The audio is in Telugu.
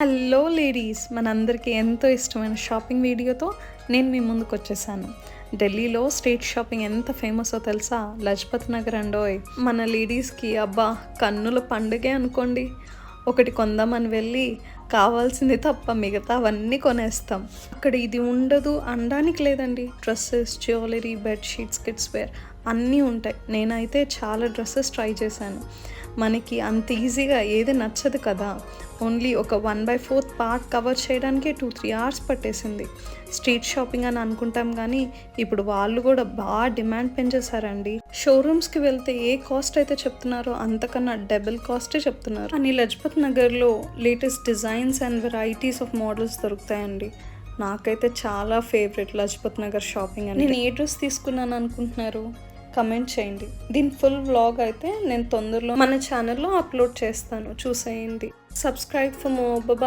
హలో లేడీస్, మనందరికీ ఎంతో ఇష్టమైన షాపింగ్ వీడియోతో నేను మీ ముందుకు వచ్చేసాను. ఢిల్లీలో స్ట్రీట్ షాపింగ్ ఎంత ఫేమసో తెలుసా? లజ్పత్ నగర్ అండోయ్. మన లేడీస్కి అబ్బా కన్నుల పండుగే అనుకోండి. ఒకటి కొందామని వెళ్ళి కావాల్సింది తప్ప మిగతా అవన్నీ కొనేస్తాం. అక్కడ ఇది ఉండదు అనడానికి లేదండి. Dresses, jewellery, bedsheets, kids wear అన్నీ ఉంటాయి. నేనైతే చాలా డ్రెస్సెస్ ట్రై చేశాను. మనకి అంత ఈజీగా ఏది నచ్చదు కదా. ఓన్లీ ఒక 1/4 పార్ట్ కవర్ చేయడానికి 2-3 అవర్స్ పట్టేసింది. స్ట్రీట్ షాపింగ్ అని అనుకుంటాం కానీ ఇప్పుడు వాళ్ళు కూడా బాగా డిమాండ్ పెంచేశారండి. షోరూమ్స్కి వెళ్తే ఏ కాస్ట్ అయితే చెప్తున్నారో అంతకన్నా డబుల్ కాస్టే చెప్తున్నారు. కానీ లజ్పత్ నగర్లో latest designs and varieties of models దొరుకుతాయండి. నాకైతే చాలా ఫేవరెట్ లజ్పత్ నగర్ షాపింగ్ అని. నేను ఏ డ్రెస్ తీసుకున్నాను అనుకుంటున్నారు? కమెంట్ చేయండి. దీని ఫుల్ వ్లాగ్ అయితే నేను తొందరలో మన ఛానల్లో అప్లోడ్ చేస్తాను, చూసేయండి. Subscribe for more. బాయ్.